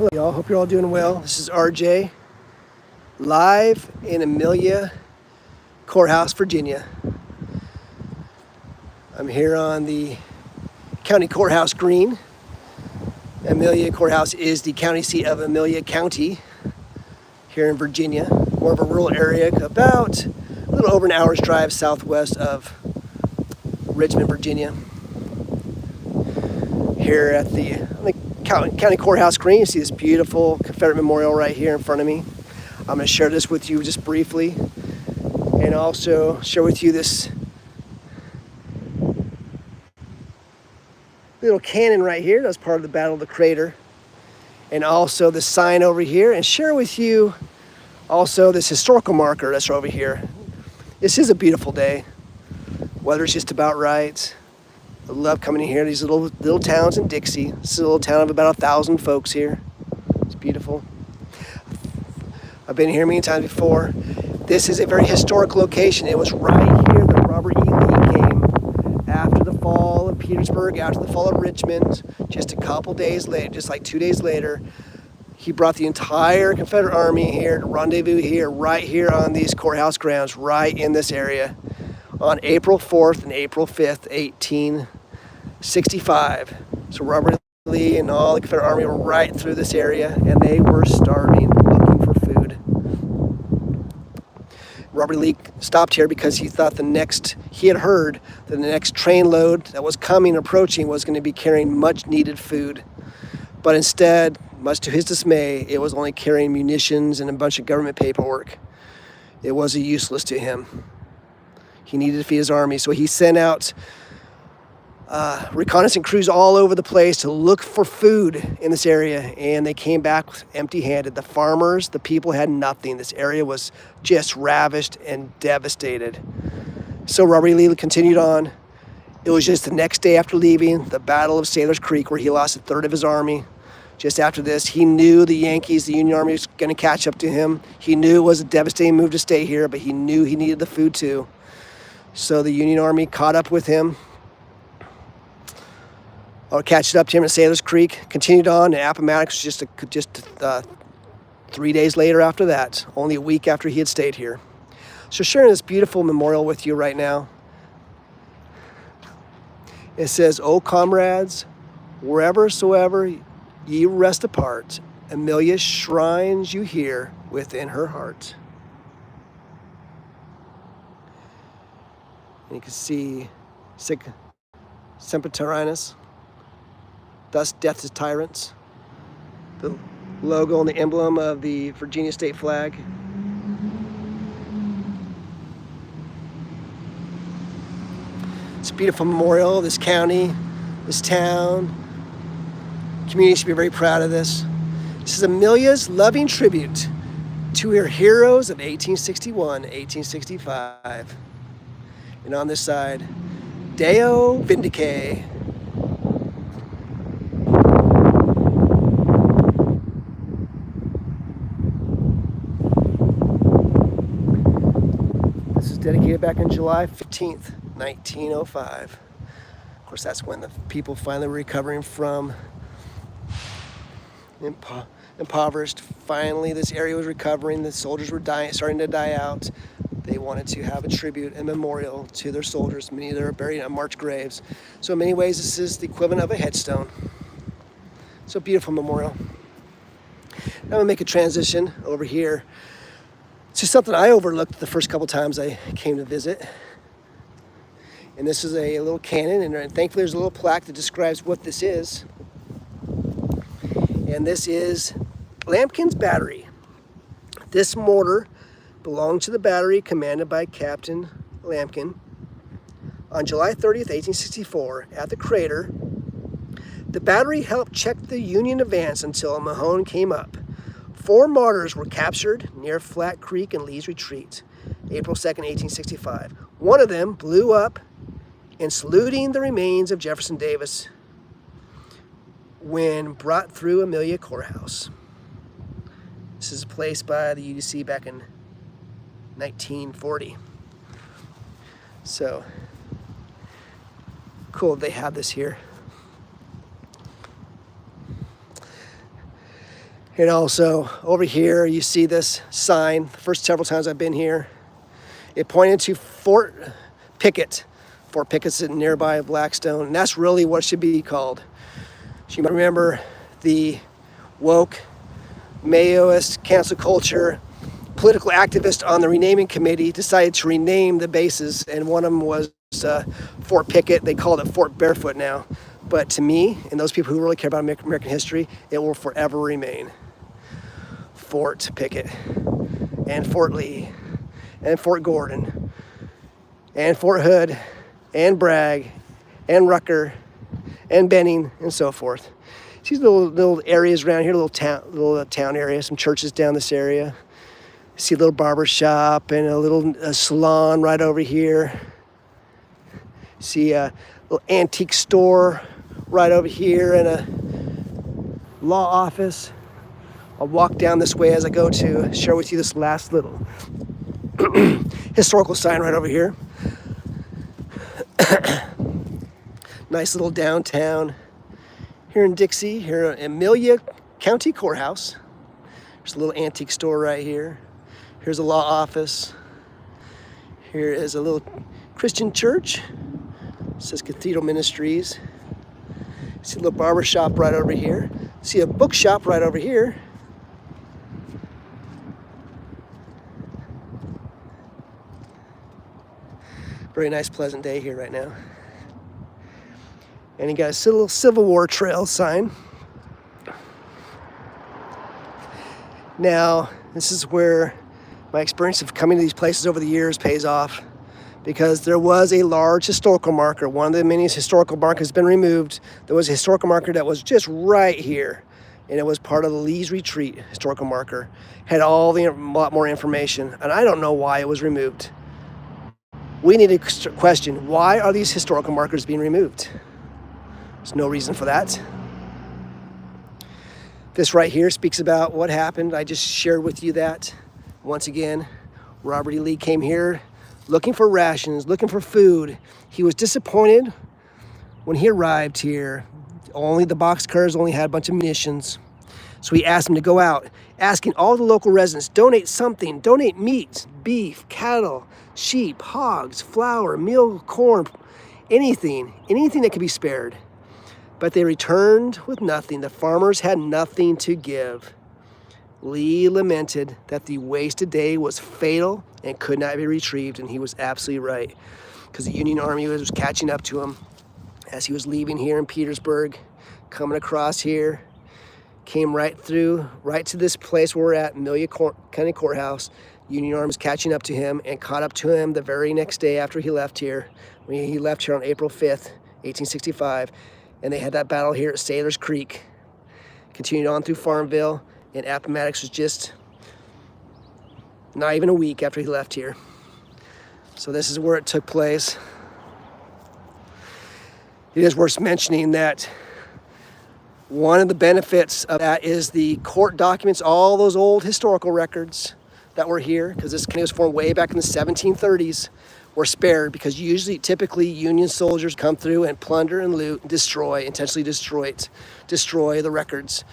Hello y'all, hope you're all doing well. This is RJ, live in Amelia, Courthouse, Virginia. I'm here on the county courthouse green. Amelia Courthouse is the county seat of Amelia County here in Virginia. More of a rural area, about a little over an hour's drive southwest of Richmond, Virginia. Here at the county courthouse green, you see this beautiful Confederate memorial right here in front of me. I'm going to share this with you just briefly, and also share with you this little cannon right here. That's part of the Battle of the Crater, and also the sign over here, and share with you also this historical marker that's over here. This is a beautiful day. Weather's just about right. I love coming in here. These little towns in Dixie. This is a little town of about 1,000 folks here. It's beautiful. I've been here many times before. This is a very historic location. It was right here that Robert E. Lee came after the fall of Petersburg, after the fall of Richmond. Just a couple days later, just like 2 days later, he brought the entire Confederate Army here to rendezvous here, right here on these courthouse grounds, right in this area, on April 4th and April 5th, 1865. So Robert Lee and all the Confederate Army were right through this area, and they were starving, looking for food. Robert Lee stopped here because he thought he had heard that the next train load that was approaching, was going to be carrying much needed food. But instead, much to his dismay, it was only carrying munitions and a bunch of government paperwork. It was useless to him. He needed to feed his army, so he sent out reconnaissance crews all over the place to look for food in this area, and they came back empty-handed. The farmers, the people had nothing. This area was just ravished and devastated. So Robert E. Lee continued on. It was just the next day after leaving the Battle of Sailor's Creek, where he lost a third of his army. Just after this, he knew the Yankees, the Union Army, was going to catch up to him. He knew it was a devastating move to stay here, but he knew he needed the food too. So the Union Army caught up with him, or catched up to him at Sailor's Creek, continued on, and Appomattox just 3 days later after that, only a week after he had stayed here. So sharing this beautiful memorial with you right now. It says, "O comrades, whereversoever ye rest apart, Amelia shrines you here within her heart." And you can see Sic Semper thus death to tyrants, the logo and the emblem of the Virginia state flag. It's a beautiful memorial. This county, this town, community should be very proud of this. This is Amelia's loving tribute to her heroes of 1861, 1865. And on this side, Deo Vindice. This is dedicated back on July 15th, 1905. Of course, that's when the people finally were recovering from impoverished. Finally, this area was recovering. The soldiers were starting to die out. They wanted to have a tribute and memorial to their soldiers. Many of them are buried on march graves. So in many ways, this is the equivalent of a headstone. So a beautiful memorial. Now I'm gonna make a transition over here to something I overlooked the first couple times I came to visit. And this is a little cannon, and thankfully there's a little plaque that describes what this is. And this is Lampkin's Battery. This mortar belonged to the battery commanded by Captain Lampkin. On July 30th, 1864, at the crater, the battery helped check the Union advance until Mahone came up. 4 mortars were captured near Flat Creek and Lee's Retreat, April 2nd, 1865. One of them blew up and saluting the remains of Jefferson Davis when brought through Amelia Courthouse. This is placed by the UDC back in 1940. So cool they have this here. And also over here, you see this sign. The first several times I've been here, it pointed to Fort Pickett. Fort Pickett's nearby Blackstone, and that's really what it should be called. So you might remember the woke, Maoist, cancel culture, political activist on the renaming committee decided to rename the bases, and one of them was Fort Pickett. They called it Fort Barefoot now. But to me, and those people who really care about American history, it will forever remain Fort Pickett, and Fort Lee, and Fort Gordon, and Fort Hood, and Bragg, and Rucker, and Benning, and so forth. See these little areas around here, little town area, some churches down this area. See a little barber shop and a little salon right over here. See a little antique store right over here and a law office. I'll walk down this way as I go to share with you this last little historical sign right over here. Nice little downtown here in Dixie, here in Amelia County Courthouse. There's a little antique store right here. Here's a law office. Here is a little Christian church. It says Cathedral Ministries. See a little barber shop right over here. See a bookshop right over here. Very nice, pleasant day here right now. And you got a little Civil War trail sign. Now, this is where my experience of coming to these places over the years pays off, because there was a large historical marker. One of the many historical markers has been removed. There was a historical marker that was just right here, and it was part of the Lee's Retreat historical marker. Had a lot more information, and I don't know why it was removed. We need to question, why are these historical markers being removed? There's no reason for that. This right here speaks about what happened. I just shared with you that. Once again, Robert E. Lee came here looking for rations, looking for food. He was disappointed when he arrived here. Only the boxcars only had a bunch of munitions. So he asked him to go out, asking all the local residents, donate something, donate meat, beef, cattle, sheep, hogs, flour, meal, corn, anything that could be spared. But they returned with nothing. The farmers had nothing to give. Lee lamented that the wasted day was fatal and could not be retrieved, and he was absolutely right, because the Union Army was catching up to him as he was leaving here in Petersburg, coming across here, came right through, right to this place where we're at, Amelia County Courthouse. Union Army was catching up to him and caught up to him the very next day after he left here. He left here on April 5th, 1865, and they had that battle here at Sailor's Creek. Continued on through Farmville, and Appomattox was just not even a week after he left here. So this is where it took place. It is worth mentioning that one of the benefits of that is the court documents, all those old historical records that were here, because this county was formed way back in the 1730s, were spared, because typically Union soldiers come through and plunder and loot, and intentionally destroy the records.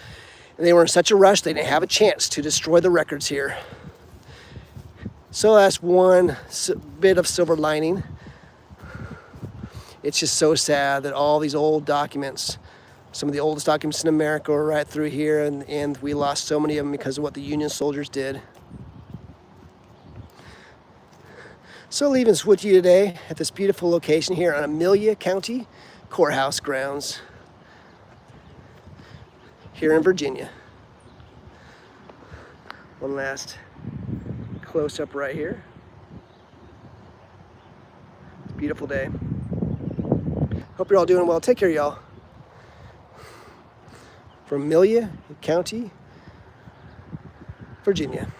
And they were in such a rush, they didn't have a chance to destroy the records here. So that's one bit of silver lining. It's just so sad that all these old documents, some of the oldest documents in America, are right through here, and we lost so many of them because of what the Union soldiers did. So leaving this with you today at this beautiful location here on Amelia County Courthouse grounds here in Virginia. One last close up right here. Beautiful day. Hope you're all doing well. Take care, y'all. From Amelia County, Virginia.